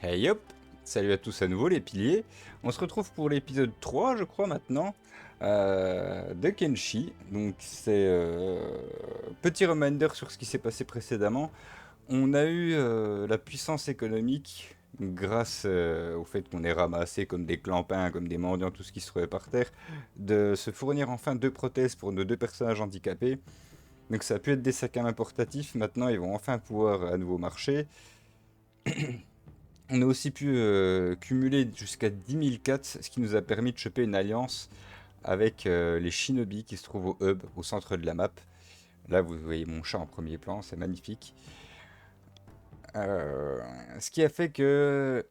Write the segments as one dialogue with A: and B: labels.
A: Hey hop! Salut à tous à nouveau les piliers. On se retrouve pour l'épisode 3 je crois maintenant de Kenshi. Donc c'est petit reminder sur ce qui s'est passé précédemment. On a eu la puissance économique grâce au fait qu'on ait ramassé comme des clampins, comme des mendiants, tout ce qui se trouvait par terre, de se fournir enfin deux prothèses pour nos deux personnages handicapés. Donc ça a pu être des sacs à main portatifs, maintenant ils vont enfin pouvoir à nouveau marcher. On a aussi pu cumuler jusqu'à 10 004, ce qui nous a permis de choper une alliance avec les shinobi qui se trouvent au hub, au centre de la map. Là, vous voyez mon chat en premier plan, c'est magnifique. Euh, Ce qui a fait que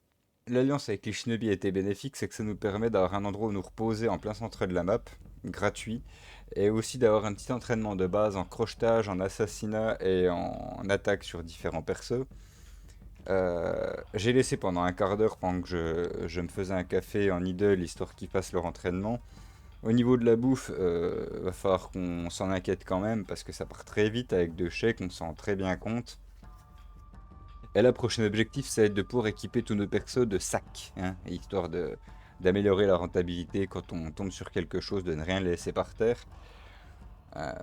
A: l'alliance avec les shinobi a été bénéfique, c'est que ça nous permet d'avoir un endroit où nous reposer en plein centre de la map, gratuit, et aussi d'avoir un petit entraînement de base en crochetage, en assassinat et en attaque sur différents persos. J'ai laissé pendant un quart d'heure pendant que je me faisais un café en idle, histoire qu'ils fassent leur entraînement. Au niveau de la bouffe, va falloir qu'on s'en inquiète quand même parce que ça part très vite avec deux chèques, on s'en rend très bien compte. Et là, prochain objectif, ça va être de pouvoir équiper tous nos persos de sacs, hein, histoire d'améliorer la rentabilité quand on tombe sur quelque chose, de ne rien laisser par terre.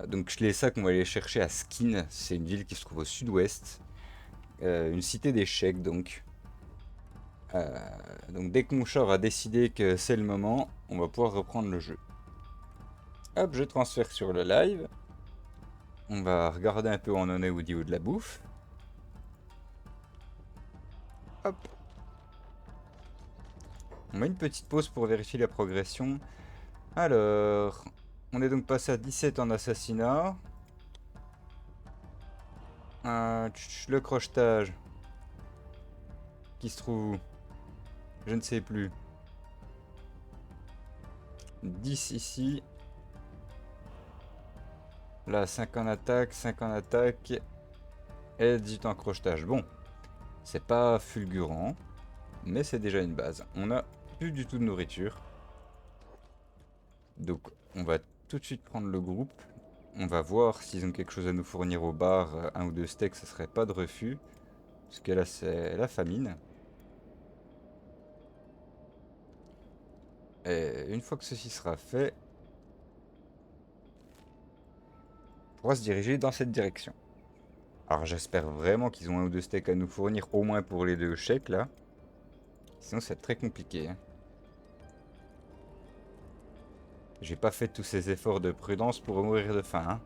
A: Donc les sacs, on va aller les chercher à Skin, c'est une ville qui se trouve au sud-ouest, une cité d'échecs donc. Donc dès que mon chat aura décidé que c'est le moment, on va pouvoir reprendre le jeu. Hop, je transfère sur le live. On va regarder un peu où on en est au niveau de la bouffe. Hop, on met une petite pause pour vérifier la progression. Alors, on est donc passé à 17 en assassinat. Le crochetage, qui se trouve où? Je ne sais plus. 10 ici. Là, 5 en attaque, 5 en attaque. Et 18 en crochetage. Bon, c'est pas fulgurant, mais c'est déjà une base. On a plus du tout de nourriture. Donc on va tout de suite prendre le groupe. On va voir s'ils ont quelque chose à nous fournir au bar. Un ou deux steaks, ça serait pas de refus. Parce que là, c'est la famine. Et une fois que ceci sera fait, on pourra se diriger dans cette direction. Alors j'espère vraiment qu'ils ont un ou deux steaks à nous fournir, au moins pour les deux chèques là. Sinon, c'est très compliqué, hein. J'ai pas fait tous ces efforts de prudence pour mourir de faim, hein.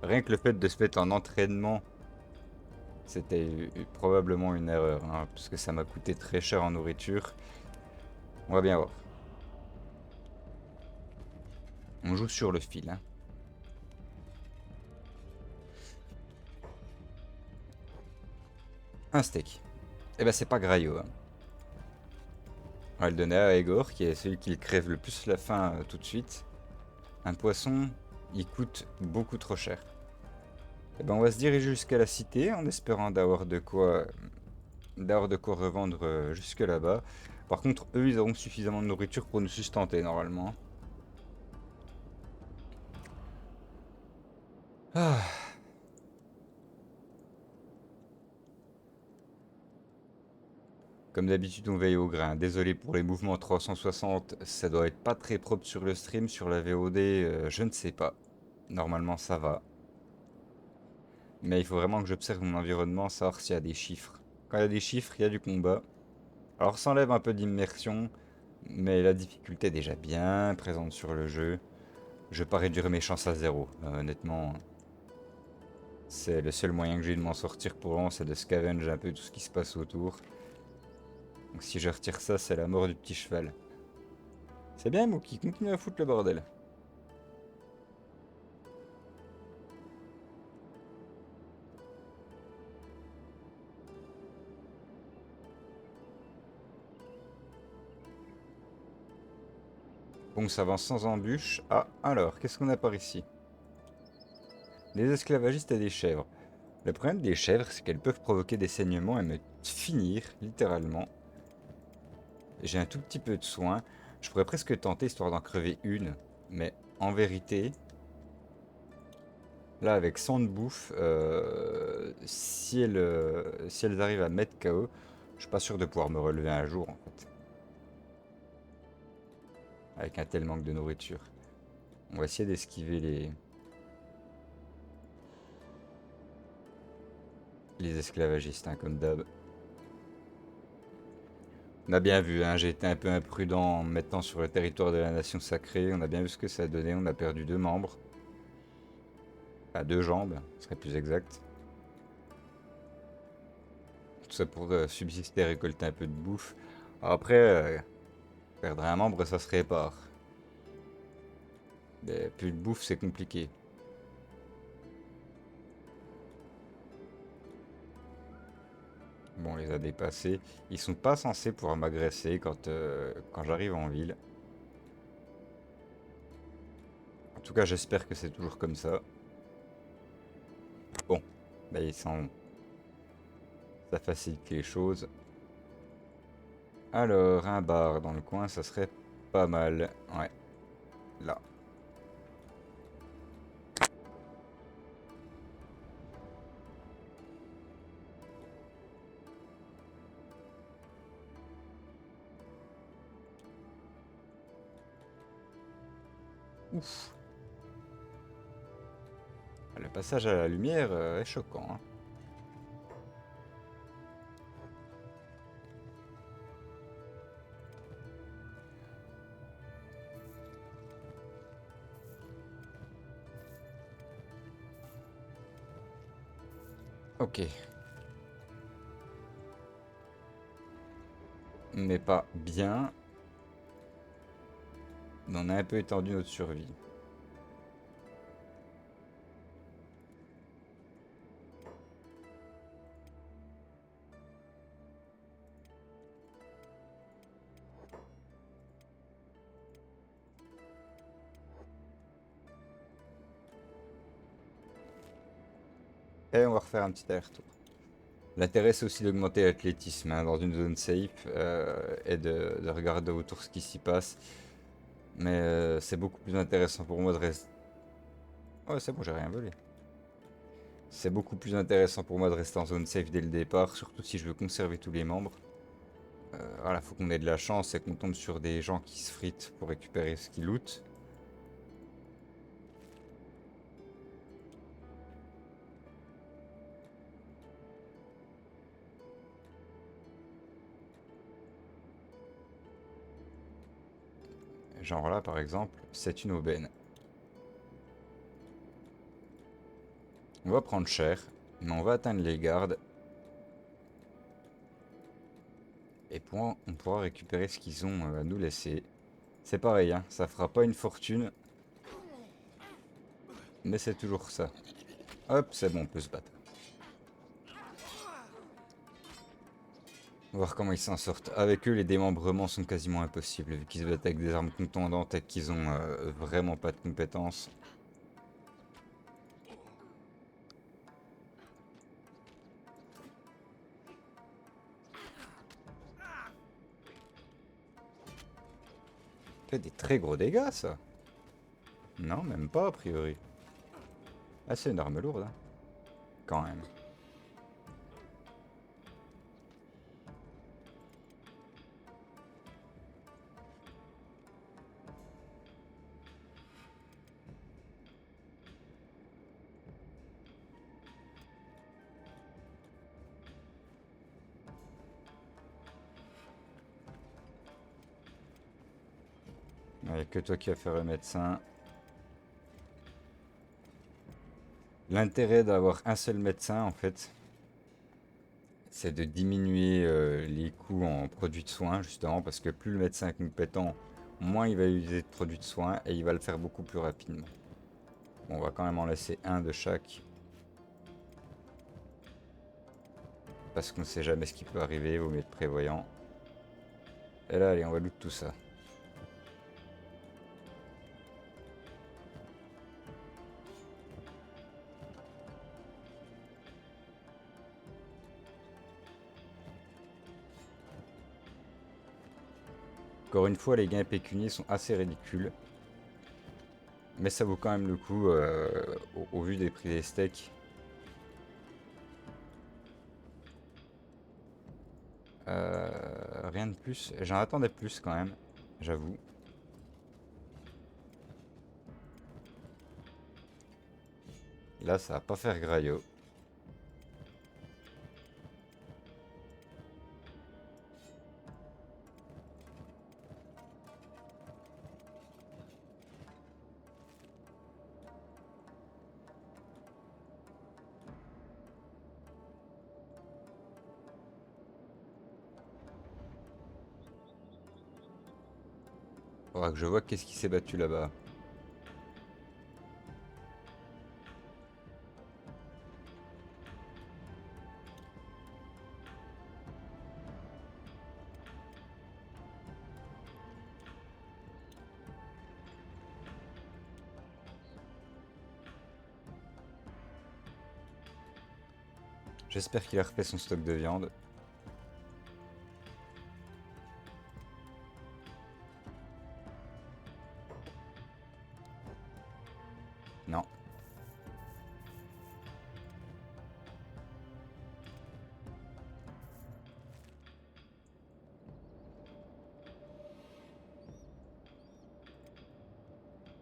A: Rien que le fait de se mettre en entraînement, c'était probablement une erreur, hein, parce que ça m'a coûté très cher en nourriture. On va bien voir. On joue sur le fil, hein. Un steak. Eh ben c'est pas graillot, hein. On va le donner à Egor, qui est celui qui crève le plus la faim tout de suite. Un poisson, il coûte beaucoup trop cher. Eh ben on va se diriger jusqu'à la cité en espérant d'avoir de quoi revendre jusque là-bas. Par contre, eux, ils auront suffisamment de nourriture pour nous sustenter normalement. Ah. Comme d'habitude, on veille au grain. Désolé pour les mouvements 360, ça doit être pas très propre sur le stream, sur la VOD, je ne sais pas. Normalement, ça va. Mais il faut vraiment que j'observe mon environnement, savoir s'il y a des chiffres. Quand il y a des chiffres, il y a du combat. Alors ça enlève un peu d'immersion, mais la difficulté est déjà bien présente sur le jeu. Je vais pas réduire mes chances à zéro. Honnêtement, c'est le seul moyen que j'ai de m'en sortir pour l'instant, c'est de scavenge un peu tout ce qui se passe autour. Donc si je retire ça, c'est la mort du petit cheval. C'est bien, Mookie, continue à foutre le bordel. Bon, ça avance sans embûche. Ah, alors, qu'est-ce qu'on a par ici? Les esclavagistes et des chèvres. Le problème des chèvres, c'est qu'elles peuvent provoquer des saignements et me finir, littéralement. J'ai un tout petit peu de soin. Je pourrais presque tenter, histoire d'en crever une. Mais en vérité, là, avec 100 de bouffe, si elles arrivent à mettre KO, Je suis pas sûr de pouvoir me relever un jour en fait. Avec un tel manque de nourriture. On va essayer d'esquiver les esclavagistes, hein, comme d'hab. On a bien vu, hein, j'ai été un peu imprudent en me mettant sur le territoire de la nation sacrée. On a bien vu ce que ça a donné. On a perdu 2 membres. Enfin, 2 jambes, ce serait plus exact. Tout ça pour subsister, récolter un peu de bouffe. Alors après, perdre un membre, ça se répare. Mais plus de bouffe, c'est compliqué. Bon, on les a dépassés. Ils sont pas censés pouvoir m'agresser quand j'arrive en ville. En tout cas, j'espère que c'est toujours comme ça. Bon, bah ils sont... ça facilite les choses. Alors, un bar dans le coin, ça serait pas mal. Ouais, là. Ouf. Le passage à la lumière est choquant, hein. Ok. Mais pas bien. Mais on a un peu étendu notre survie. Et on va refaire un petit aller-retour. L'intérêt, c'est aussi d'augmenter l'athlétisme, hein, dans une zone safe et de regarder autour ce qui s'y passe. Mais c'est beaucoup plus intéressant pour moi de rester... Ouais, c'est bon, j'ai rien volé. C'est beaucoup plus intéressant pour moi de rester en zone safe dès le départ, surtout si je veux conserver tous les membres. Voilà, faut qu'on ait de la chance et qu'on tombe sur des gens qui se fritent pour récupérer ce qu'ils lootent. Genre là, par exemple, c'est une aubaine. On va prendre cher, mais on va atteindre les gardes. Et on pourra récupérer ce qu'ils ont à nous laisser. C'est pareil, hein, ça fera pas une fortune, mais c'est toujours ça. Hop, c'est bon, on peut se battre. On va voir comment ils s'en sortent. Avec eux, les démembrements sont quasiment impossibles, vu qu'ils se battent avec des armes contondantes et qu'ils ont vraiment pas de compétences. Ça fait des très gros dégâts, ça. Non, même pas, a priori. Ah, c'est une arme lourde, hein. Quand même. Ouais, que toi qui vas faire le médecin. L'intérêt d'avoir un seul médecin, en fait, c'est de diminuer les coûts en produits de soins, justement, parce que plus le médecin est compétent, moins il va utiliser de produits de soins et il va le faire beaucoup plus rapidement. Bon, on va quand même en laisser un de chaque, parce qu'on ne sait jamais ce qui peut arriver, vaut mieux être prévoyant. Et là, allez, on va loot tout ça. Encore une fois, les gains pécuniers sont assez ridicules. Mais ça vaut quand même le coup au vu des prix des steaks. Rien de plus. J'en attendais plus quand même, j'avoue. Là, ça va pas faire graillot. Faudra que je vois qu'est-ce qui s'est battu là-bas. J'espère qu'il a refait son stock de viande. Non.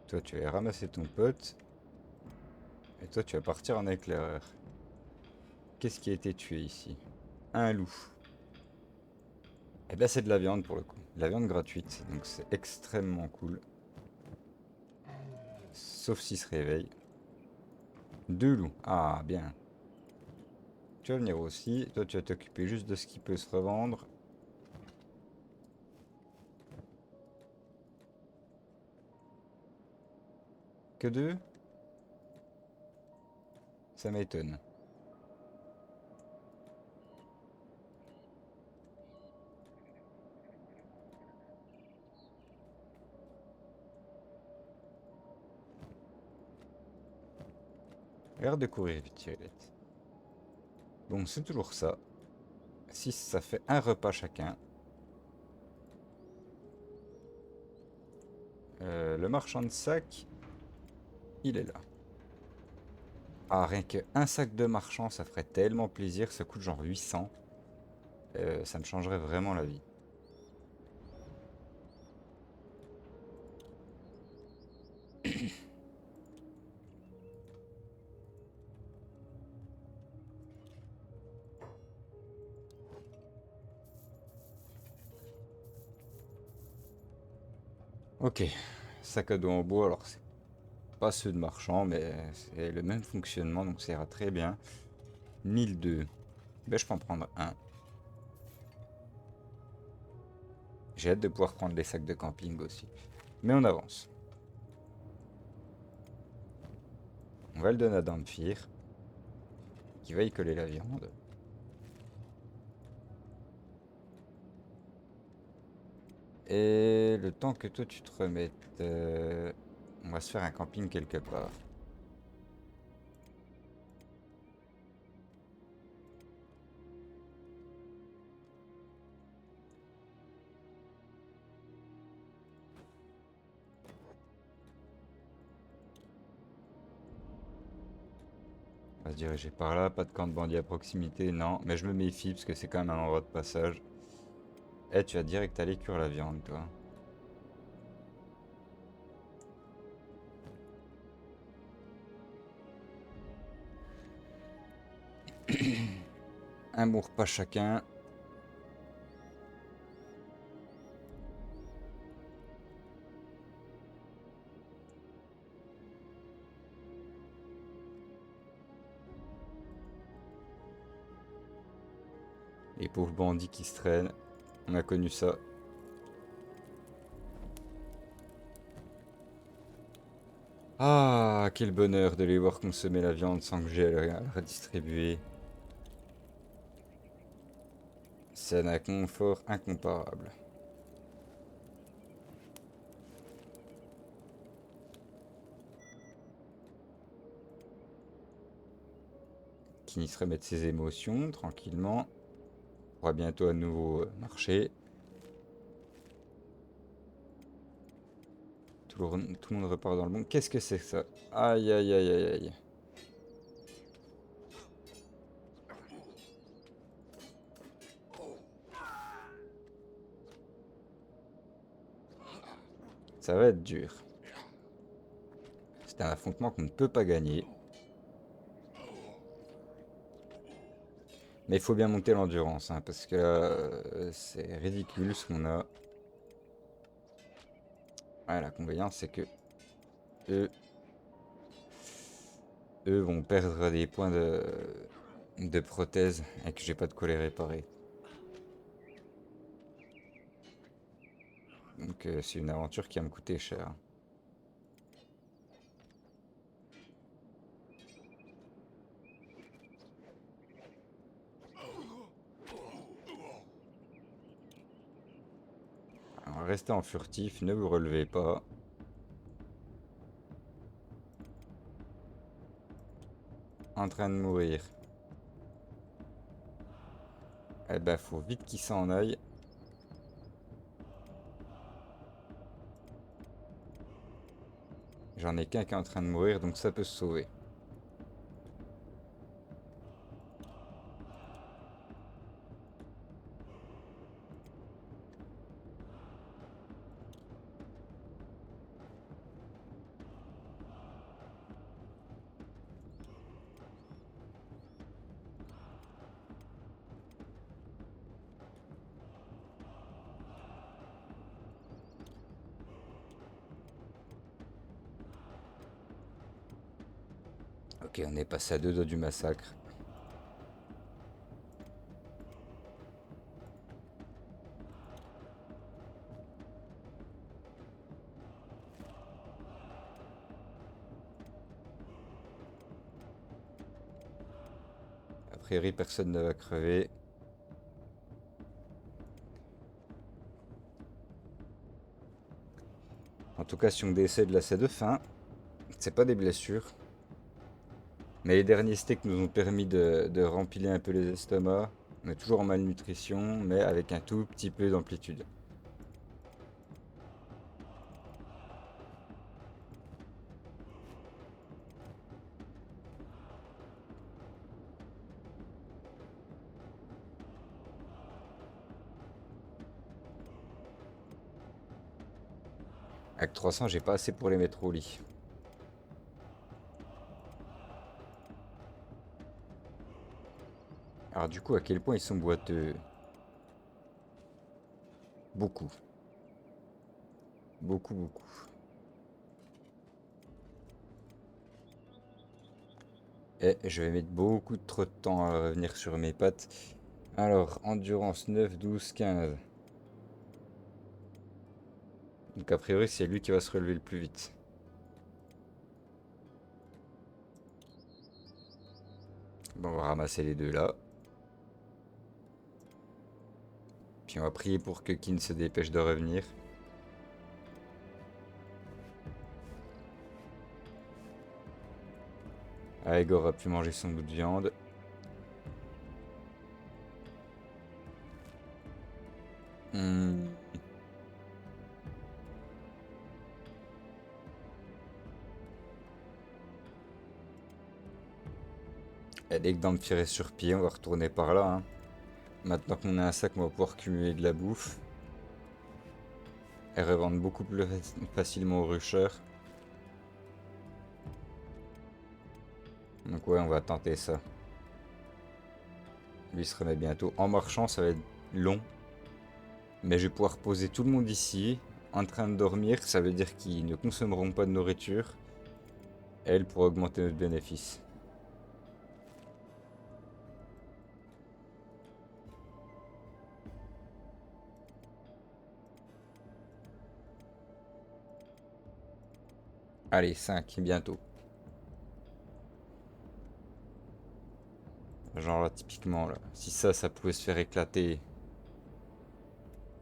A: Toi, tu vas ramasser ton pote. Et toi, tu vas partir en éclaireur. Qu'est-ce qui a été tué ici? Un loup. Eh ben, c'est de la viande pour le coup. De la viande gratuite. Donc, c'est extrêmement cool. Sauf s'il se réveille. Deux loups. Ah, bien. Tu vas venir aussi. Toi, tu vas t'occuper juste de ce qui peut se revendre. Que deux? Ça m'étonne. Regarde de courir vite, Tirelette. Bon, c'est toujours ça. 6, ça fait un repas chacun. Le marchand de sacs, il est là. Ah, rien qu'un sac de marchand, ça ferait tellement plaisir. Ça coûte genre 800. Ça me changerait vraiment la vie. Ok, sac à dos en bois. Alors, c'est pas ceux de marchand, mais c'est le même fonctionnement, donc ça ira très bien. 1002. Ben, je peux en prendre un. J'ai hâte de pouvoir prendre les sacs de camping aussi. Mais on avance. On va le donner à Damphir, qui va y coller la viande. Et le temps que toi tu te remettes, on va se faire un camping quelque part. On va se diriger par là, pas de camp de bandits à proximité, non. Mais je me méfie parce que c'est quand même un endroit de passage. Eh, tu vas direct aller cuire la viande, toi. Un bon repas chacun. Les pauvres bandits qui se traînent. On a connu ça. Ah, quel bonheur de les voir consommer la viande sans que j'ai à la redistribuer. C'est un confort incomparable. Qui se remettre ses émotions tranquillement. On pourra bientôt à nouveau marcher. Tout le monde repart dans le bon. Qu'est-ce que c'est que ça? Aïe aïe aïe aïe aïe. Ça va être dur. C'est un affrontement qu'on ne peut pas gagner. Mais il faut bien monter l'endurance, hein, parce que là, c'est ridicule ce qu'on a. Ouais, l'inconvénient, c'est que eux, eux vont perdre des points de prothèse et que j'ai pas de quoi les réparer. Donc c'est une aventure qui va me coûter cher. Alors, restez en furtif, ne vous relevez pas. En train de mourir. Eh ben, faut vite qu'il s'en aille. J'en ai qu'un qui est en train de mourir, donc ça peut se sauver. Ok, on est passé à deux doigts du massacre. A priori, personne ne va crever. En tout cas, si on décède là, c'est de faim. C'est pas des blessures. Mais les derniers steaks nous ont permis de rempiler un peu les estomacs. On est toujours en malnutrition, mais avec un tout petit peu d'amplitude. Avec 300, j'ai pas assez pour les mettre au lit. Alors du coup, à quel point ils sont boiteux? Beaucoup. Beaucoup, beaucoup. Et je vais mettre beaucoup trop de temps à revenir sur mes pattes. Alors, endurance 9, 12, 15. Donc a priori, c'est lui qui va se relever le plus vite. Bon, on va ramasser les deux là. Puis on va prier pour que Kin se dépêche de revenir. Aegor a pu manger son bout de viande. Hmm. Et dès que Damphyr est sur pied, on va retourner par là, hein. Maintenant qu'on a un sac, on va pouvoir cumuler de la bouffe. Et revendre beaucoup plus facilement aux rushers. Donc ouais, on va tenter ça. Lui se remet bientôt. En marchant, ça va être long. Mais je vais pouvoir poser tout le monde ici, en train de dormir. Ça veut dire qu'ils ne consommeront pas de nourriture. Elle pour augmenter notre bénéfice. Allez, 5 bientôt. Genre là, typiquement, là. Si ça pouvait se faire éclater,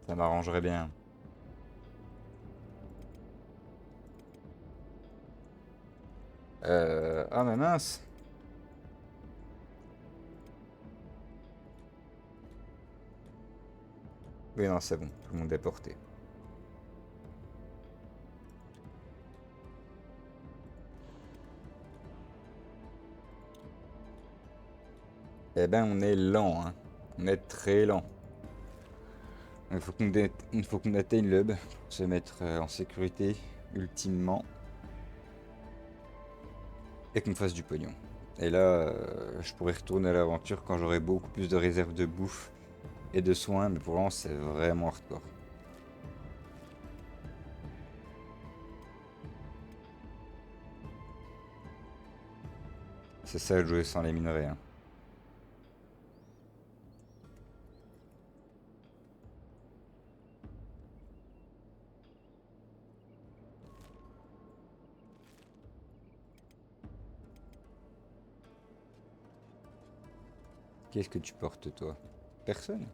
A: ça m'arrangerait bien. Ah mais mince. Oui, non, c'est bon. Tout le monde est porté. Eh ben, on est lent, hein. On est très lent. Il faut qu'on atteigne le hub pour se mettre en sécurité ultimement et qu'on fasse du pognon. Et là, je pourrais retourner à l'aventure quand j'aurai beaucoup plus de réserves de bouffe et de soins, mais pour l'instant, c'est vraiment hardcore. C'est ça de jouer sans les minerais, hein. Qu'est-ce que tu portes, toi? Personne?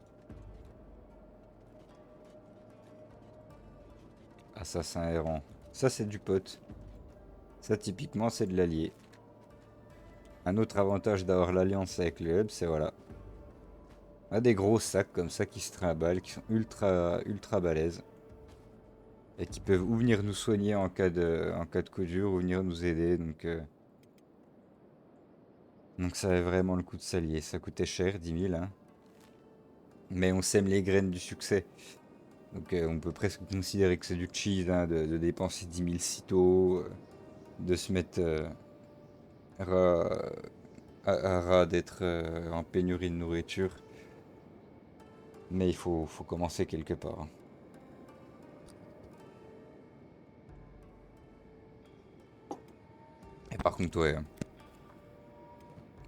A: Assassin errant. Ça, c'est du pote. Ça, typiquement, c'est de l'allié. Un autre avantage d'avoir l'alliance avec le hub, c'est voilà. On a des gros sacs comme ça qui se trimballent, qui sont ultra balèzes. Et qui peuvent ou venir nous soigner en cas de coup dur, ou venir nous aider. Donc ça avait vraiment le coup de s'allier. Ça coûtait cher, 10 000, hein. Mais on sème les graines du succès. Donc on peut presque considérer que c'est du cheese, hein, de dépenser 10 000 sitôt, de se mettre ras- à ras d'être en pénurie de nourriture. Mais faut commencer quelque part, hein. Et par contre, ouais,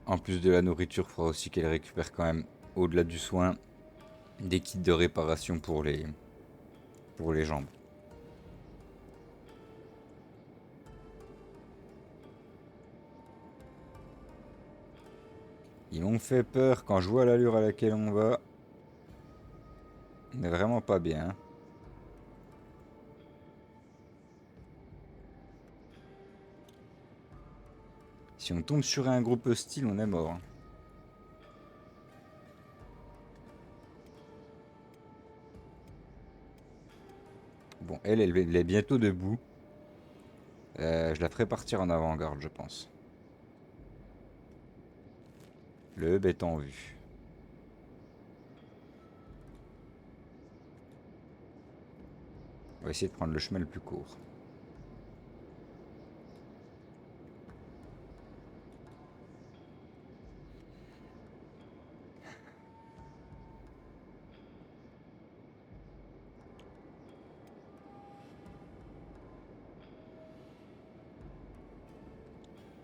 A: en plus de la nourriture, il faudra aussi qu'elle récupère quand même, au-delà du soin, des kits de réparation pour les jambes. Ils m'ont fait peur quand je vois l'allure à laquelle on va. On est vraiment pas bien, hein. Si on tombe sur un groupe hostile, on est mort, hein. Bon, elle est bientôt debout. Je la ferai partir en avant-garde, je pense. Le hub est en vue. On va essayer de prendre le chemin le plus court.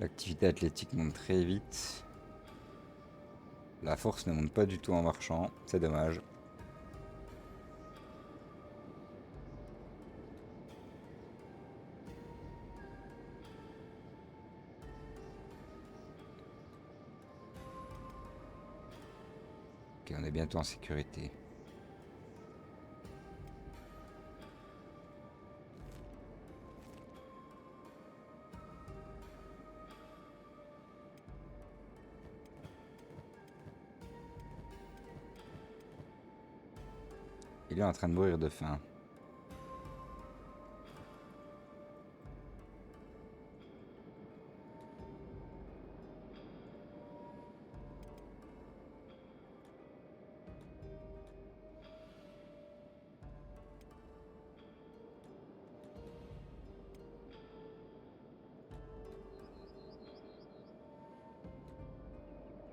A: L'activité athlétique monte très vite. La force ne monte pas du tout en marchant. C'est dommage. Ok, on est bientôt en sécurité. Il est en train de mourir de faim.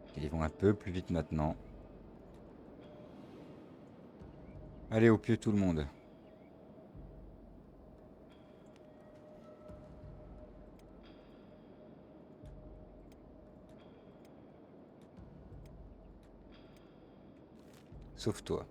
A: Ok, ils vont un peu plus vite maintenant. Allez, au pieu tout le monde. Sauf toi.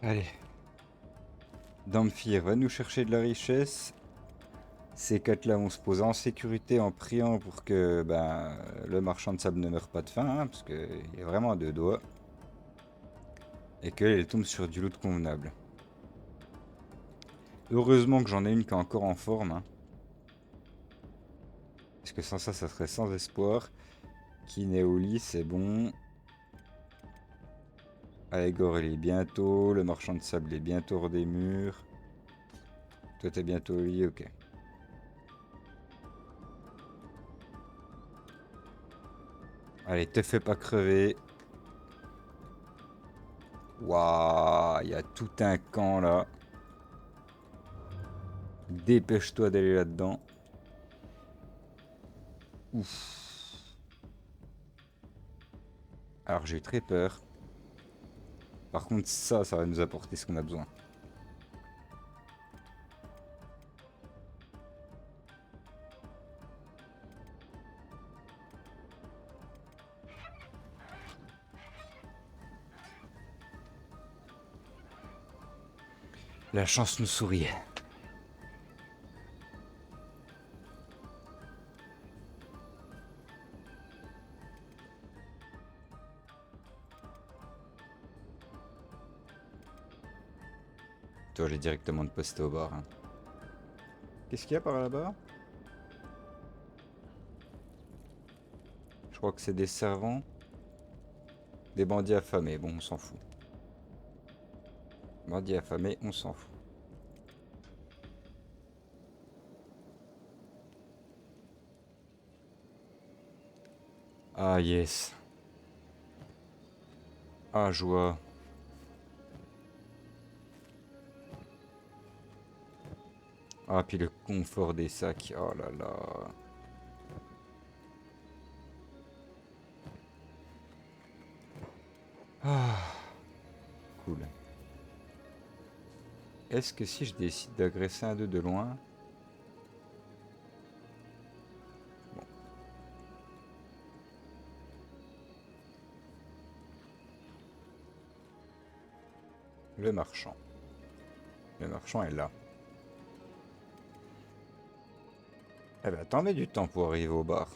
A: Allez. Damphir va nous chercher de la richesse. Ces quatre-là vont se poser en sécurité en priant pour que le marchand de sable ne meure pas de faim, hein, parce qu'il est vraiment à deux doigts. Et qu'elle tombe sur du loot convenable. Heureusement que j'en ai une qui est encore en forme, hein. Parce que sans ça, ça serait sans espoir. Kinéoli, c'est bon. Aegor, il est bientôt. Le marchand de sable est bientôt hors des murs. Toi, t'es bientôt au lit, ok. Allez, te fais pas crever. Waouh, il y a tout un camp là. Dépêche-toi d'aller là-dedans. Ouf. Alors j'ai eu très peur. Par contre, ça va nous apporter ce qu'on a besoin. La chance nous sourit. Toi, j'ai directement de poster au bar. Hein. Qu'est-ce qu'il y a par là-bas? Je crois que c'est des servants. Des bandits affamés. Bon, on s'en fout. Bandits affamés, on s'en fout. Ah, yes. Ah, joie. Ah, puis le confort des sacs. Oh là là. Ah, cool. Est-ce que si je décide d'agresser un d'eux de loin... Bon, le marchand. Le marchand est là. Eh ben, t'en mets du temps pour arriver au bar.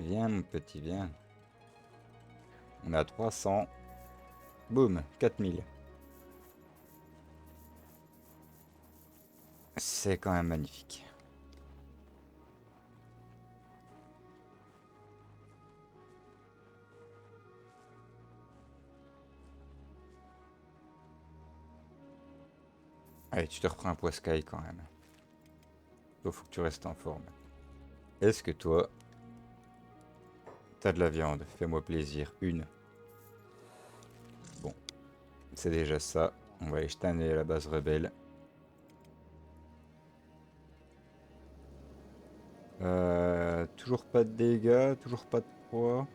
A: Viens, mon petit, viens. On a 300. Boum, 4000. C'est quand même magnifique. Allez, tu te reprends un poiscaille quand même. Il faut que tu restes en forme. Est-ce que toi, t'as de la viande? Fais-moi plaisir. Une. Bon, c'est déjà ça. On va aller jeter un œil à la base rebelle. Toujours pas de dégâts, toujours pas de proie.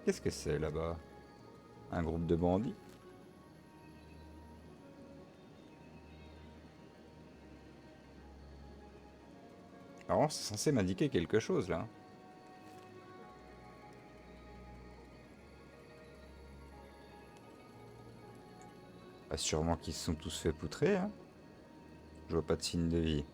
A: Qu'est-ce que c'est là-bas? Un groupe de bandits? Alors, c'est censé m'indiquer quelque chose là. Bah, sûrement qu'ils se sont tous fait poutrer. Hein. Je vois pas de signe de vie.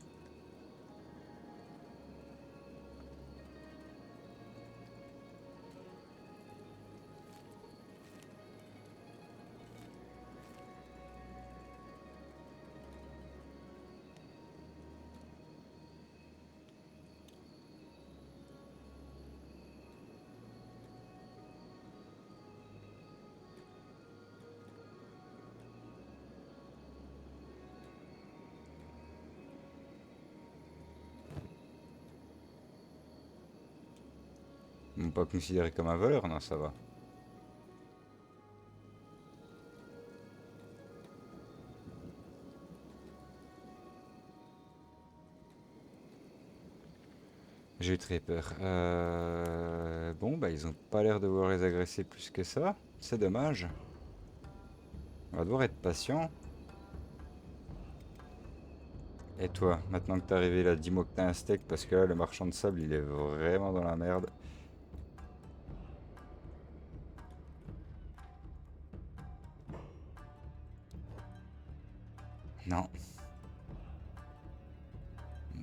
A: Ils m'ont pas considéré comme un voleur, non, ça va. J'ai eu très peur. Bon, bah ils ont pas l'air de vouloir les agresser plus que ça. C'est dommage. On va devoir être patient. Et toi, maintenant que t'es arrivé là, dis-moi que t'as un steak parce que là, le marchand de sable, il est vraiment dans la merde. Non,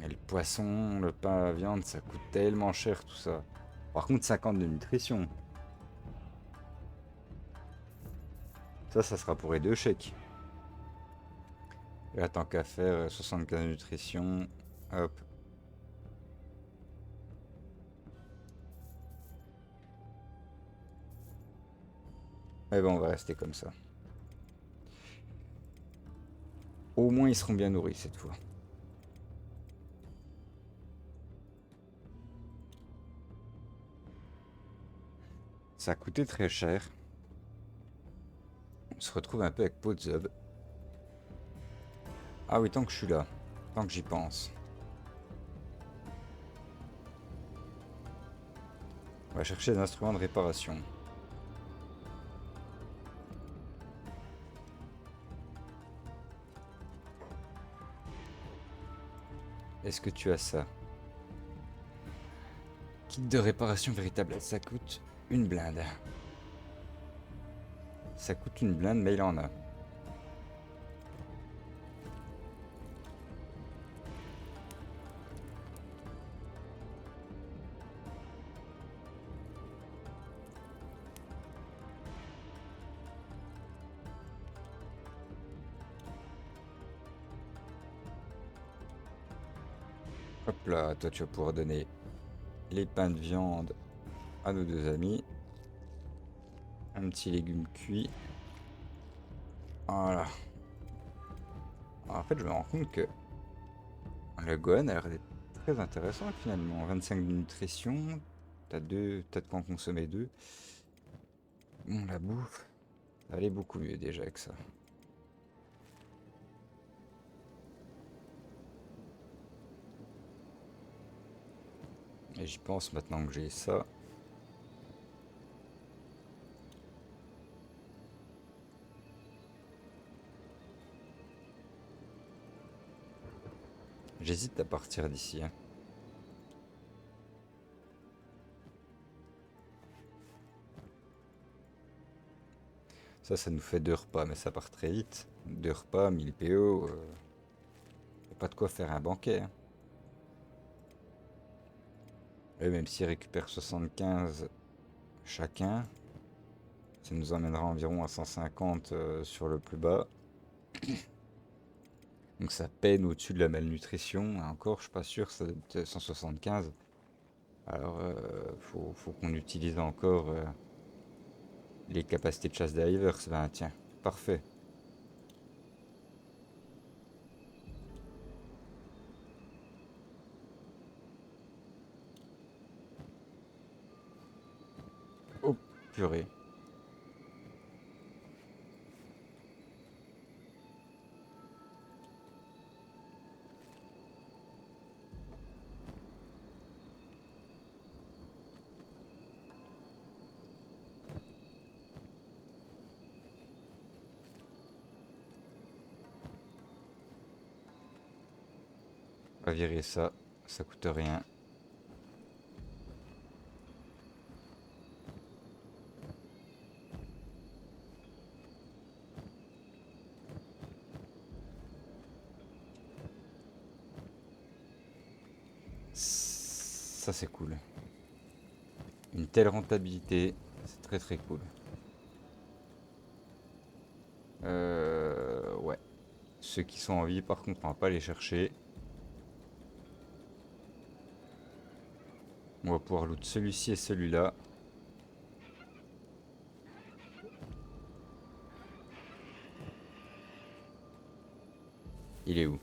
A: Et le poisson, le pain à viande, ça coûte tellement cher tout ça. Par contre, 50 de nutrition. Ça sera pour les deux chèques. Et là, tant qu'à faire, 75 de nutrition. Hop. Eh ben, on va rester comme ça. Au moins, ils seront bien nourris cette fois. Ça a coûté très cher. On se retrouve un peu avec pot de zob. Ah oui, tant que je suis là. Tant que j'y pense. On va chercher des instruments de réparation. Est-ce que tu as ça? Kit de réparation véritable, ça coûte une blinde. Ça coûte une blinde, mais il en a. Hop là, toi tu vas pouvoir donner les pains de viande à nos deux amis. Un petit légume cuit. Voilà. Alors, en fait, je me rends compte que le Gohan a l'air d'être très intéressant finalement. 25 de nutrition. T'as de quoi en consommer deux. Bon, la bouffe, ça allait beaucoup mieux déjà avec ça. Et j'y pense maintenant que j'ai ça. J'hésite à partir d'ici, hein. Ça nous fait 2 repas, mais ça part très vite. 2 repas, 1000 PO. Y a pas de quoi faire un banquet, hein. Et même s'ils récupèrent 75 chacun, ça nous emmènera environ à 150 sur le plus bas. Donc ça peine au-dessus de la malnutrition. Encore, je suis pas sûr, ça doit être 175. Alors, faut qu'on utilise encore les capacités de chasse des hivers. Ben tiens, parfait. Oh, purée. On va virer ça coûte rien. Ça c'est cool. Une telle rentabilité, c'est très très cool. Ouais. Ceux qui sont en vie, par contre, on va pas les chercher. On va pouvoir loot celui-ci et celui-là. Il est où?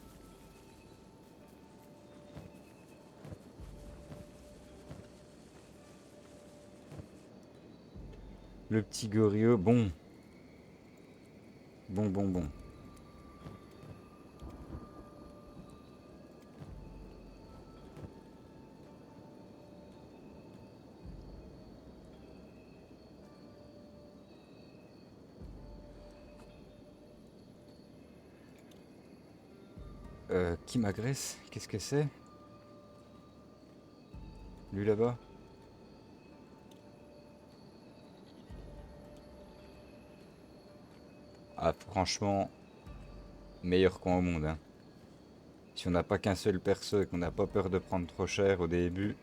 A: Le petit Goryo, bon. Bon, bon, bon. Qui m'agresse? Qu'est-ce que c'est? Lui là-bas? Ah, franchement, meilleur coin au monde, hein. Si on n'a pas qu'un seul perso et qu'on n'a pas peur de prendre trop cher au début,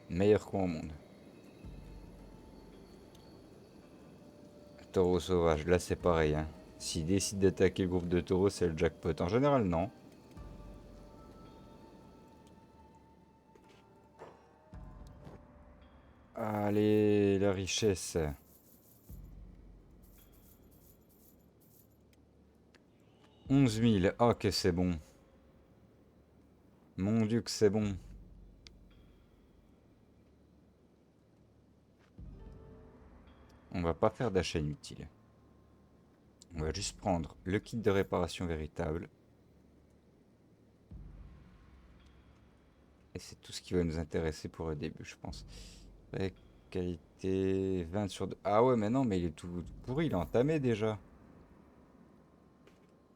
A: meilleur coin au monde. Taureau sauvage, là c'est pareil. Hein. S'il décide d'attaquer le groupe de taureaux, c'est le jackpot. En général, non. Allez, la richesse. 11 000. Ah, que c'est bon. Mon Dieu, que c'est bon. On va pas faire d'achat inutile. On va juste prendre le kit de réparation véritable. Et c'est tout ce qui va nous intéresser pour le début, je pense. Avec qualité 20 sur 2. Ah ouais, mais non, mais il est tout pourri, il est entamé déjà.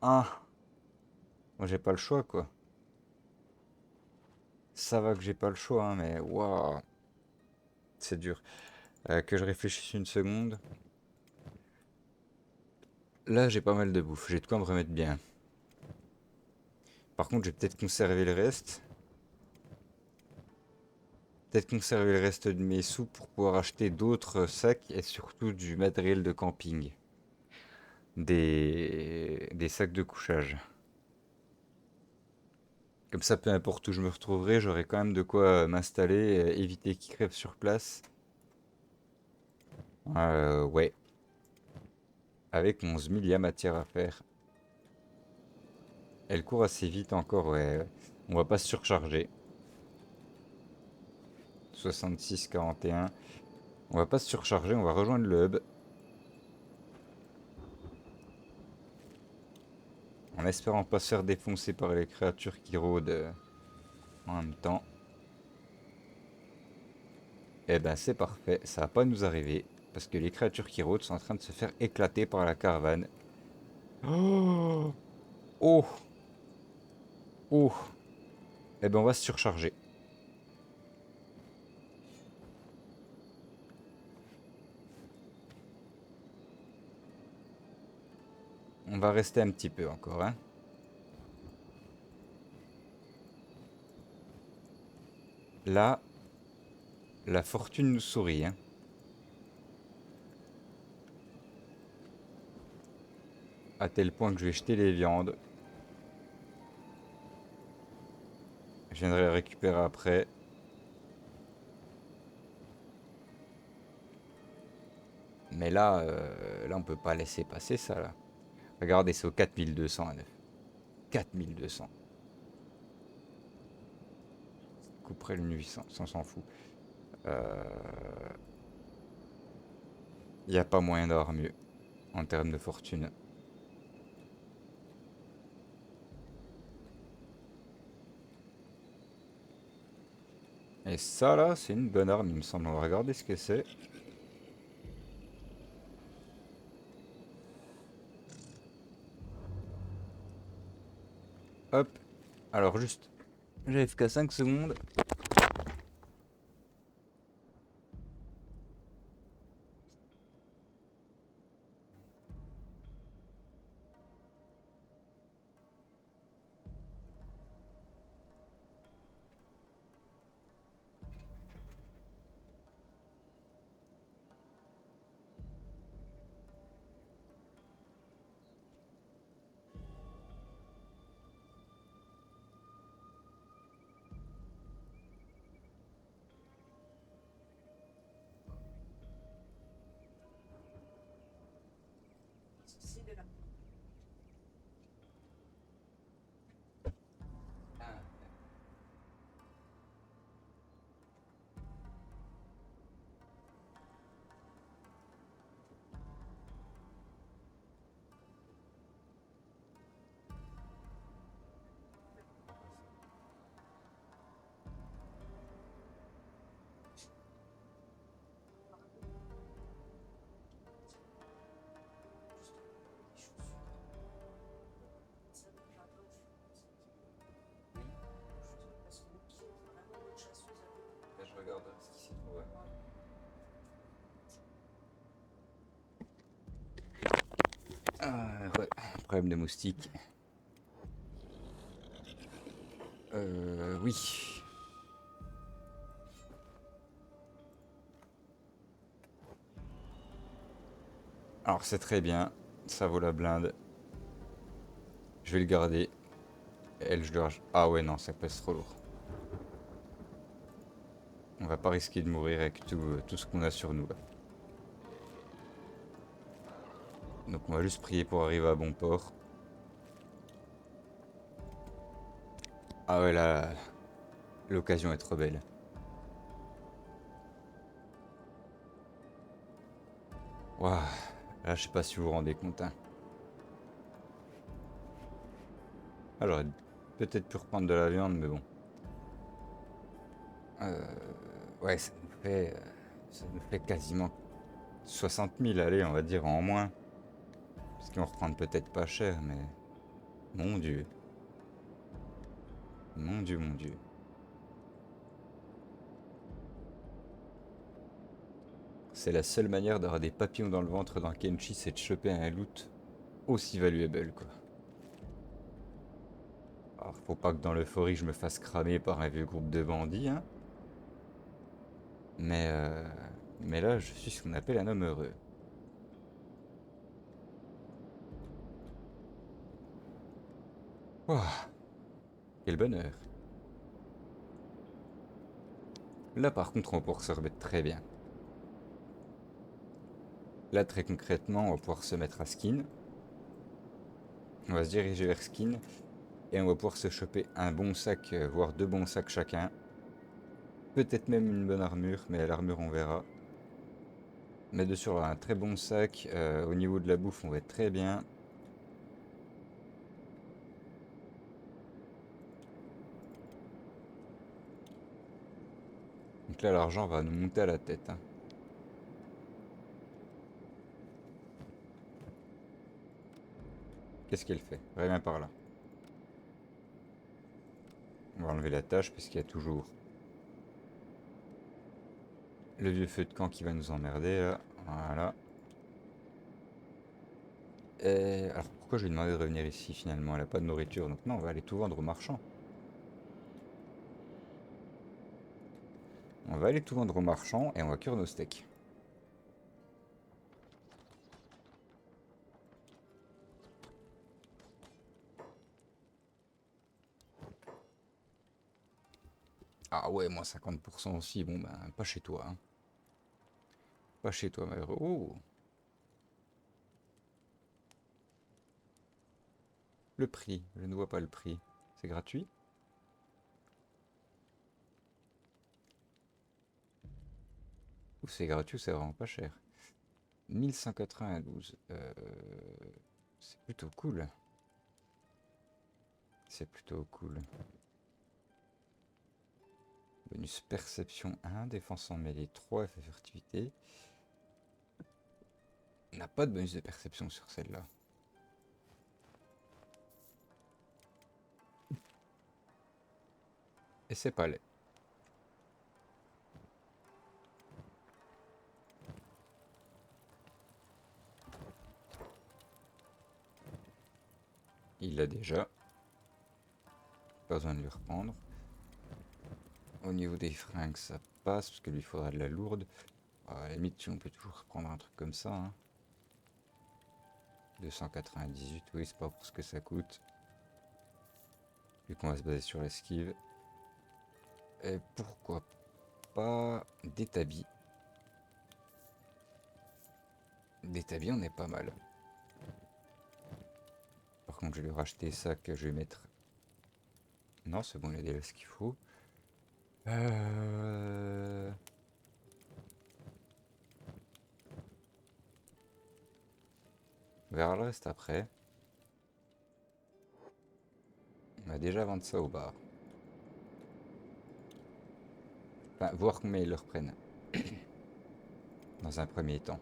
A: Ah, moi j'ai pas le choix, quoi. Ça va que j'ai pas le choix, hein, mais waouh, c'est dur. Que je réfléchisse une seconde. Là, j'ai pas mal de bouffe, j'ai de quoi me remettre bien. Par contre, je vais peut-être conserver le reste. Peut-être conserver le reste de mes sous pour pouvoir acheter d'autres sacs et surtout du matériel de camping. Des sacs de couchage. Comme ça, peu importe où je me retrouverai, j'aurai quand même de quoi m'installer, éviter qu'ils crèvent sur place. Ouais, avec 11 000, il y a matière à faire. Elle court assez vite encore, ouais. On va pas se surcharger. 66, 41. On va pas se surcharger, on va rejoindre le hub. En espérant pas se faire défoncer par les créatures qui rôdent en même temps. Eh ben c'est parfait, ça va pas nous arriver. Parce que les créatures qui rôdent sont en train de se faire éclater par la caravane. Oh, oh, oh. Eh ben on va se surcharger. On va rester un petit peu encore, hein. Là, la fortune nous sourit, hein. À tel point que je vais jeter les viandes. Je viendrai les récupérer après. Mais là, là on peut pas laisser passer ça, là. Regardez, c'est au 4200 à 9. 4200. Couperait le 800, ça on s'en fout. Il n'y a pas moyen d'avoir mieux en termes de fortune. Et ça là, c'est une bonne arme, il me semble. On va regarder ce que c'est. Hop. Alors juste, j'AFK 5 secondes. Je regarde ce qui s'y trouve. Ah ouais, problème de moustiques. Oui. Alors c'est très bien, ça vaut la blinde. Je vais le garder. Elle, je le rach- Ah ouais, non, ça pèse trop lourd. On va pas risquer de mourir avec tout ce qu'on a sur nous là. Donc on va juste prier pour arriver à bon port. Ah ouais, là, l'occasion est trop belle. Waouh, là, je sais pas si vous vous rendez compte, hein. Ah, j'aurais peut-être pu reprendre de la viande, mais bon. Euh, ouais, ça nous fait quasiment 60 000, allez, on va dire en moins. Parce qu'ils vont reprendre peut-être pas cher, mais mon Dieu, mon Dieu, mon Dieu. C'est la seule manière d'avoir des papillons dans le ventre dans Kenshi, c'est de choper un loot aussi valuable, quoi. Alors, faut pas que dans l'euphorie je me fasse cramer par un vieux groupe de bandits, hein. Mais, euh, mais là, je suis ce qu'on appelle un homme heureux. Ouah, quel bonheur. Là, par contre, on va pouvoir se remettre très bien. Là, très concrètement, on va pouvoir se mettre à skin. On va se diriger vers skin. Et on va pouvoir se choper un bon sac, voire deux bons sacs chacun. Peut-être même une bonne armure, mais l'armure, on verra. Mais dessus, on aura un très bon sac. Au niveau de la bouffe, on va être très bien. Donc là, l'argent va nous monter à la tête, hein. Qu'est-ce qu'elle fait? Rien par là. On va enlever la tâche, puisqu'il y a toujours le vieux feu de camp qui va nous emmerder, là. Voilà. Et alors, pourquoi je lui ai demandé de revenir ici, finalement? Elle a pas de nourriture, donc non, on va aller tout vendre au marchand. On va aller tout vendre au marchand, et on va cuire nos steaks. Ah ouais, moins 50% aussi, bon ben, pas chez toi, hein. Pas chez toi, malheureux. Oh, le prix, je ne vois pas le prix. C'est gratuit? Ou c'est gratuit ou c'est vraiment pas cher? 1192. C'est plutôt cool. C'est plutôt cool. Bonus perception 1, défense en mêlée 3, effet furtivité. On n'a pas de bonus de perception sur celle-là. Et c'est pas laid. Il l'a déjà. Pas besoin de lui reprendre. Au niveau des fringues, ça passe, parce que lui faudra de la lourde. À la limite, on peut toujours reprendre un truc comme ça, hein. 298, oui, c'est pas pour ce que ça coûte. Vu qu'on va se baser sur l'esquive. Et pourquoi pas des tabis. Des tabis, on est pas mal. Par contre, je vais lui racheter ça que je vais mettre. Non, c'est bon, il a déjà ce qu'il faut. Euh... On verra le reste après. On va déjà vendre ça au bar. Enfin, voir combien ils le reprennent. Dans un premier temps.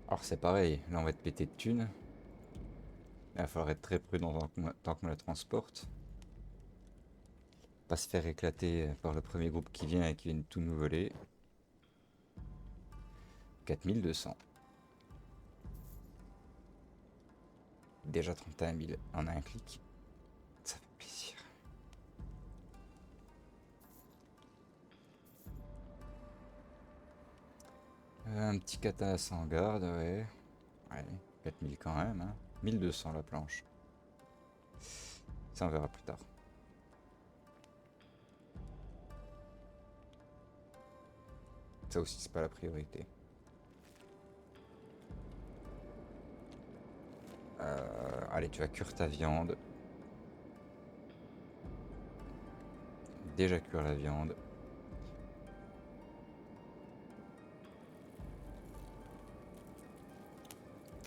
A: Alors c'est pareil, là on va être pété de thunes. Il va falloir être très prudent tant qu'on la transporte. Pas se faire éclater par le premier groupe qui vient et qui vient tout nous voler. 4200. Déjà 31 000 en un clic. Ça fait plaisir. Un petit katana sans garde, ouais. Ouais, 4000 quand même, hein. 1200 la planche. Ça on verra plus tard. Ça aussi c'est pas la priorité. Allez, tu vas cuire ta viande. Déjà cuire la viande.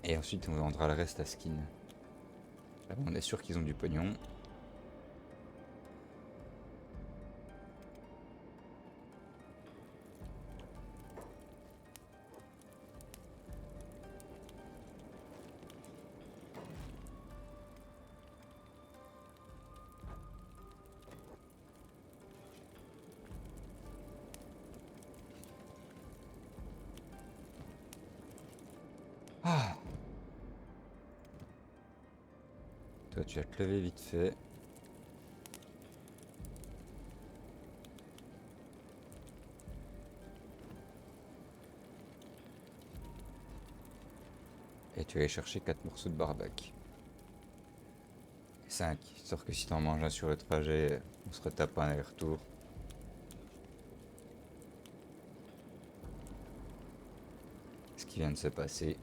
A: Et ensuite on vendra le reste à Skin. Là on est sûr qu'ils ont du pognon. Ah, toi tu vas te lever vite fait. Et tu vas aller chercher 4 morceaux de barbac. 5, sauf que si t'en manges un sur le trajet, on se retape un aller-retour. Ce qui vient de se passer.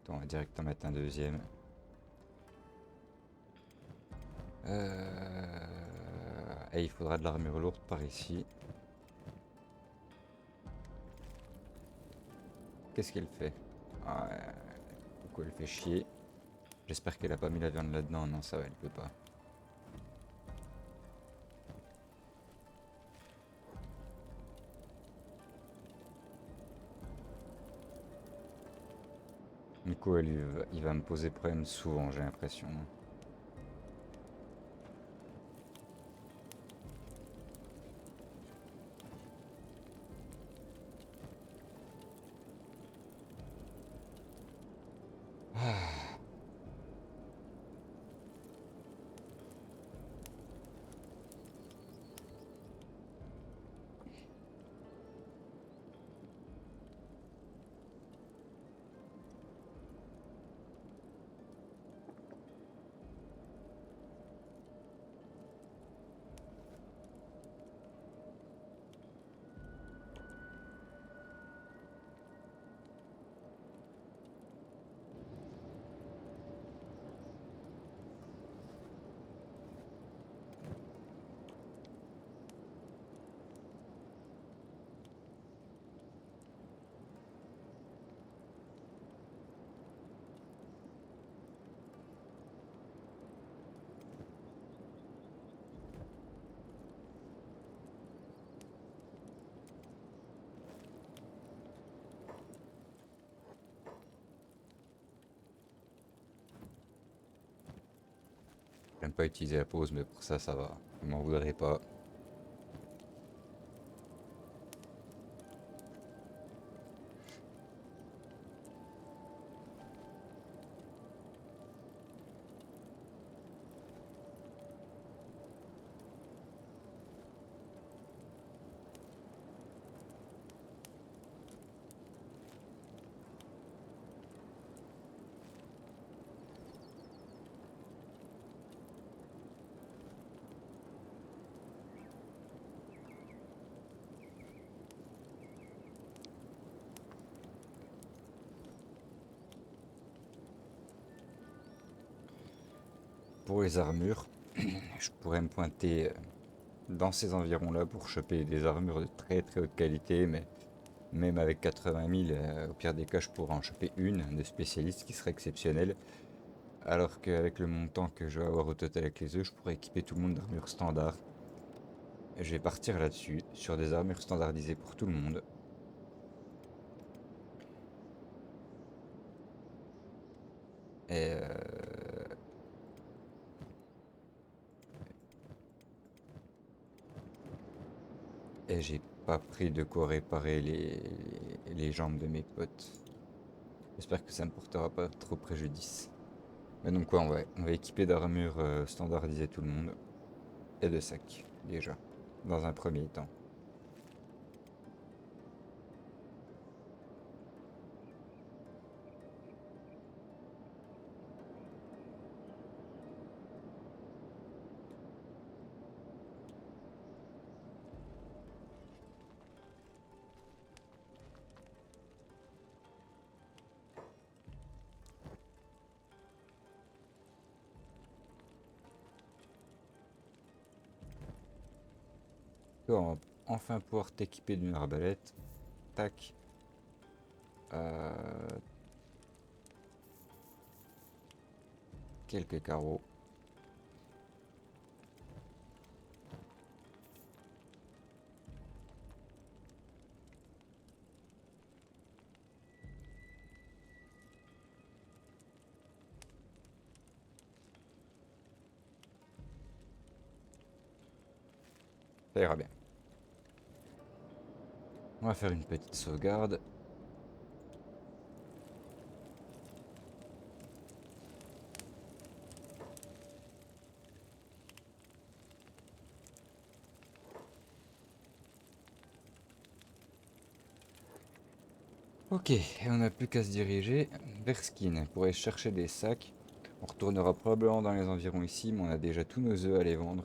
A: On va direct en mettre un deuxième. Et il faudra de l'armure lourde par ici. Qu'est-ce qu'elle fait? Pourquoi elle fait chier? J'espère qu'elle a pas mis la viande là-dedans. Non, ça va, elle peut pas. Nico, il va me poser problème souvent, j'ai l'impression. J'aime pas utiliser la pause, mais pour ça, ça va. Vous m'en voudrez pas. Pour les armures, je pourrais me pointer dans ces environs-là pour choper des armures de très très haute qualité, mais même avec 80 000, au pire des cas, je pourrais en choper une de spécialiste qui serait exceptionnelle. Alors qu'avec le montant que je vais avoir au total avec les œufs, je pourrais équiper tout le monde d'armures standard. Je vais partir là-dessus, sur des armures standardisées pour tout le monde. Et, et j'ai pas pris de quoi réparer les jambes de mes potes. J'espère que ça ne portera pas trop préjudice. Mais donc quoi, on va équiper d'armures standardisées tout le monde. Et de sacs, déjà. Dans un premier temps. Toi, on va enfin pouvoir t'équiper d'une arbalète. Tac. Euh, quelques carreaux. Ça ira bien. On va faire une petite sauvegarde. Ok, et on n'a plus qu'à se diriger vers Skin pour aller chercher des sacs. On retournera probablement dans les environs ici, mais on a déjà tous nos œufs à les vendre.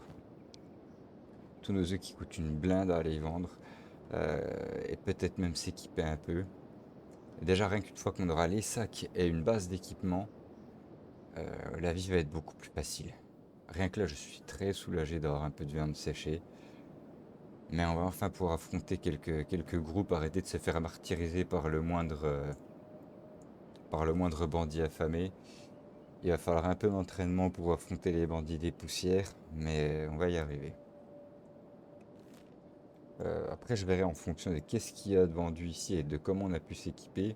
A: Tous nos œufs qui coûtent une blinde à aller vendre. Et peut-être même s'équiper un peu. Et déjà, rien qu'une fois qu'on aura les sacs et une base d'équipement, la vie va être beaucoup plus facile. Rien que là, je suis très soulagé d'avoir un peu de viande séchée. Mais on va enfin pouvoir affronter quelques groupes, arrêter de se faire martyriser par le moindre bandit affamé. Il va falloir un peu d'entraînement pour affronter les bandits des poussières, mais on va y arriver. Après, je verrai en fonction de qu'est-ce qu'il y a de vendu ici et de comment on a pu s'équiper.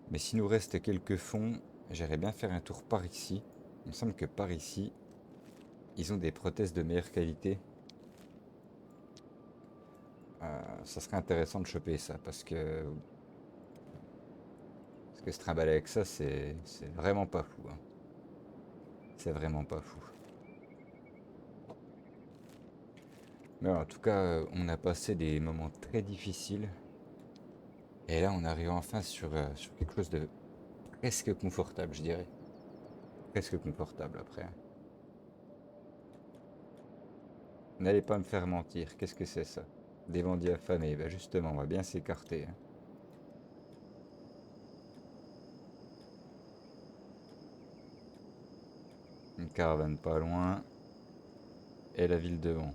A: Mais s'il nous reste quelques fonds, j'irais bien faire un tour par ici. Il me semble que par ici, ils ont des prothèses de meilleure qualité. Ça serait intéressant de choper ça parce que se trimballer avec ça, c'est vraiment pas fou, hein. C'est vraiment pas fou. Mais en tout cas, on a passé des moments très difficiles. Et là, on arrive enfin sur quelque chose de presque confortable, je dirais. Presque confortable après, hein. N'allez pas me faire mentir, qu'est-ce que c'est ça? Des bandits affamés, bah justement, on va bien s'écarter, hein. Une caravane pas loin, et la ville devant.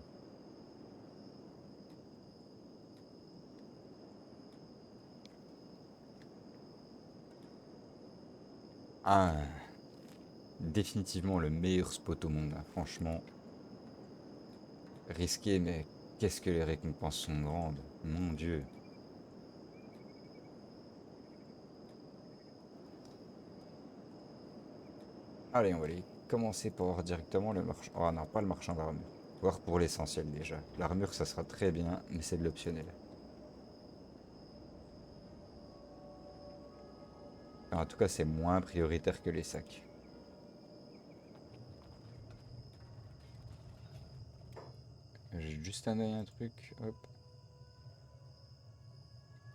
A: Ah, définitivement le meilleur spot au monde, hein. Franchement, risqué, mais qu'est-ce que les récompenses sont grandes, mon Dieu. Allez, on va aller commencer par voir directement le marchand. Oh non, pas le marchand d'armure. Voir pour l'essentiel déjà. L'armure, ça sera très bien, mais c'est de l'optionnel. Enfin, en tout cas, c'est moins prioritaire que les sacs. J'ai juste un truc. Hop.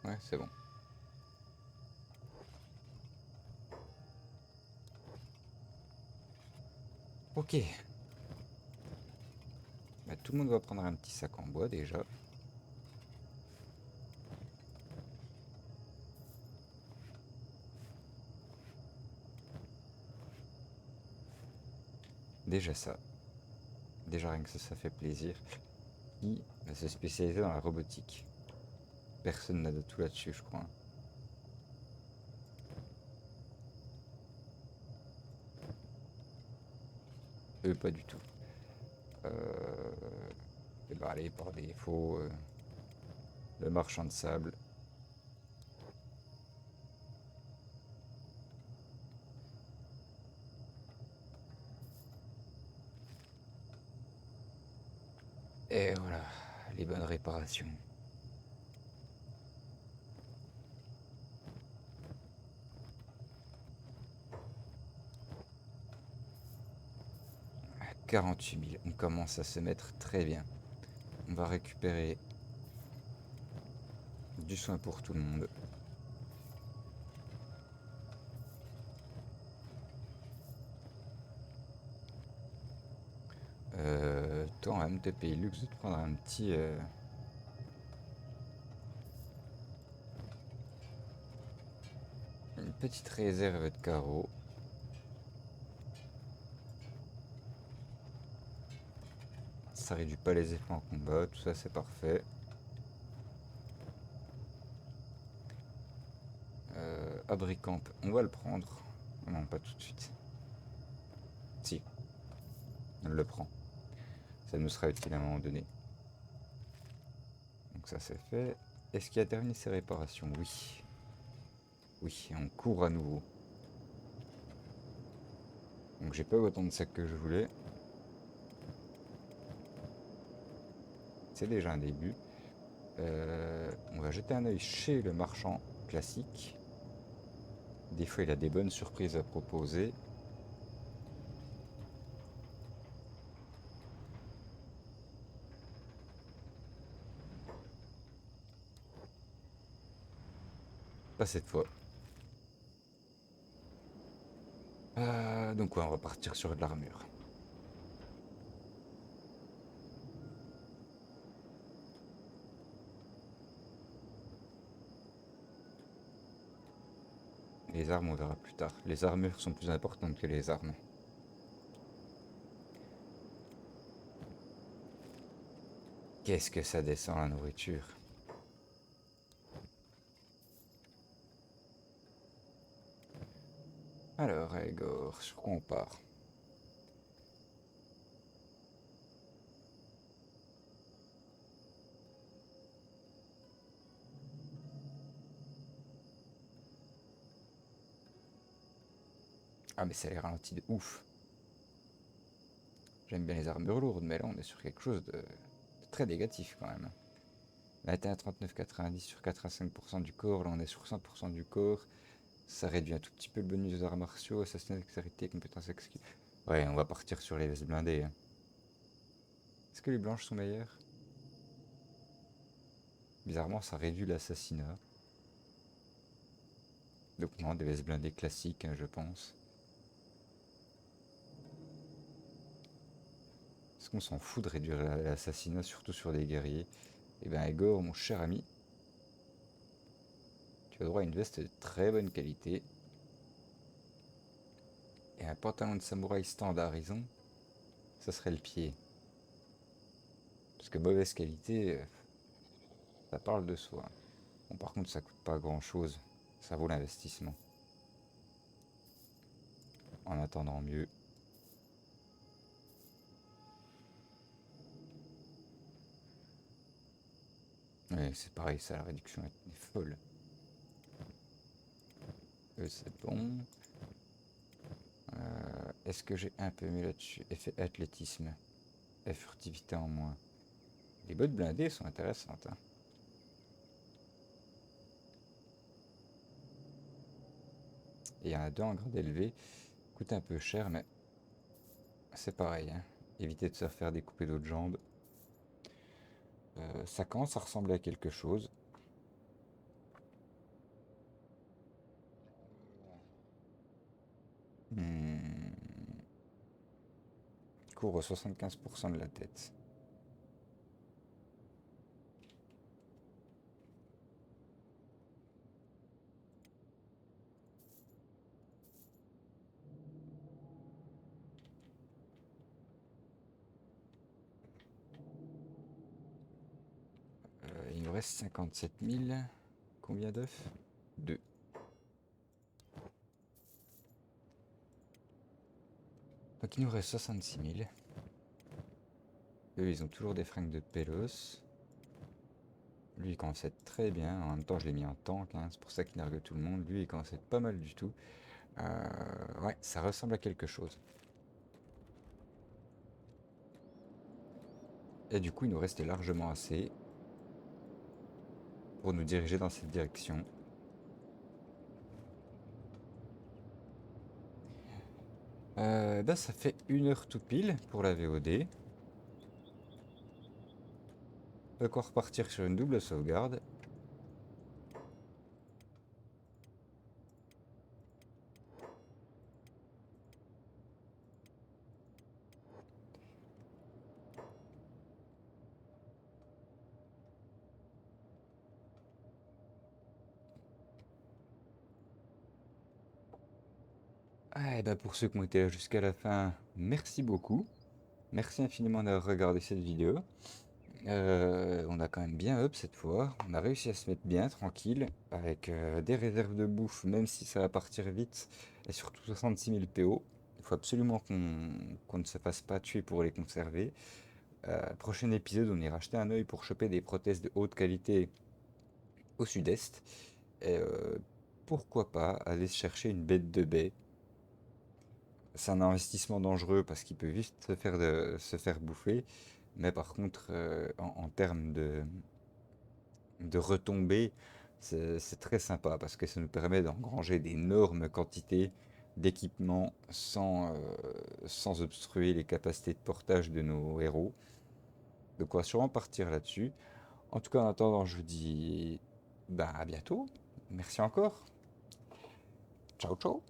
A: Ouais, c'est bon. Ok. Bah, tout le monde va prendre un petit sac en bois déjà. Déjà ça. Déjà rien que ça fait plaisir. Qui va se spécialiser dans la robotique. Personne n'a de tout là-dessus, je crois, hein. Eux, pas du tout. Euh, Et bah allez, par défaut, le marchand de sable. Et voilà, les bonnes réparations. À 48 000, on commence à se mettre très bien. On va récupérer du soin pour tout le monde. Toi, en MTP Luxe, de te prendre un petit... une petite réserve de carreaux. Ça réduit pas les effets en combat, tout ça c'est parfait. Abricamp, on va le prendre. Non, pas tout de suite. Si, on le prend. Ça nous sera utile à un moment donné. Donc ça c'est fait. Est-ce qu'il a terminé ses réparations? Oui. Oui, on court à nouveau. Donc j'ai pas eu autant de sacs que je voulais. C'est déjà un début. On va jeter un œil chez le marchand classique. Des fois il a des bonnes surprises à proposer. Pas cette fois. Donc ouais, on va partir sur de l'armure. Les armes, on verra plus tard. Les armures sont plus importantes que les armes. Qu'est-ce que ça descend la nourriture? Alors, Igor, sur quoi on part? Ah, mais ça les ralentit de ouf. J'aime bien les armures lourdes, mais là, on est sur quelque chose de très négatif quand même. Là, t'es à 39,90 sur 85% du corps. Là, on est sur 100% du corps. Ça réduit un tout petit peu le bonus des arts martiaux, assassinat, dextérité, compétences exquis. Ouais, on va partir sur les vestes blindées, hein. Est-ce que les blanches sont meilleures? Bizarrement, ça réduit l'assassinat. Donc non, des vestes blindées classiques, hein, je pense. Est-ce qu'on s'en fout de réduire l'assassinat, surtout sur des guerriers? Eh bien, Egor, mon cher ami, tu as droit à une veste de très bonne qualité et un pantalon de samouraï standardisant, ça serait le pied. Parce que mauvaise qualité, ça parle de soi. Bon, par contre, ça coûte pas grand-chose. Ça vaut l'investissement. En attendant mieux. Ouais, c'est pareil, ça, la réduction est folle. C'est bon. Est-ce que j'ai un peu mieux là-dessus? Effet athlétisme. Et furtivité en moins. Les bottes blindées sont intéressantes, hein. Et il y en a deux en grade élevé. Coûte un peu cher, mais c'est pareil, hein. Éviter de se faire découper d'autres jambes. Ça commence à ressembler à quelque chose. Hmm. Couvre 75% de la tête. Il nous reste 57 000. Combien d'œufs? Deux. Donc il nous reste 66 000. Eux, ils ont toujours des fringues de pélos. Lui, il commence à être très bien. En même temps, je l'ai mis en tank, hein, c'est pour ça qu'il nargue tout le monde. Lui, il commence à être pas mal du tout. Ouais, ça ressemble à quelque chose. Et du coup, il nous restait largement assez pour nous diriger dans cette direction. Bah, ça fait 1 heure tout pile pour la VOD. De quoi repartir sur une double sauvegarde. Ah, et bah pour ceux qui ont été là jusqu'à la fin, merci beaucoup. Merci infiniment d'avoir regardé cette vidéo. On a quand même bien up cette fois. On a réussi à se mettre bien tranquille avec des réserves de bouffe, même si ça va partir vite, et surtout 66 000 PO. Il faut absolument qu'on ne se fasse pas tuer pour les conserver. Prochain épisode, on ira jeter un œil pour choper des prothèses de haute qualité au sud-est. Et pourquoi pas aller se chercher une bête de baie. C'est un investissement dangereux parce qu'il peut vite se faire bouffer. Mais par contre, en termes de retombées, c'est très sympa parce que ça nous permet d'engranger d'énormes quantités d'équipements sans obstruer les capacités de portage de nos héros. Donc on va sûrement partir là-dessus. En tout cas, en attendant, je vous dis bah, à bientôt. Merci encore. Ciao, ciao.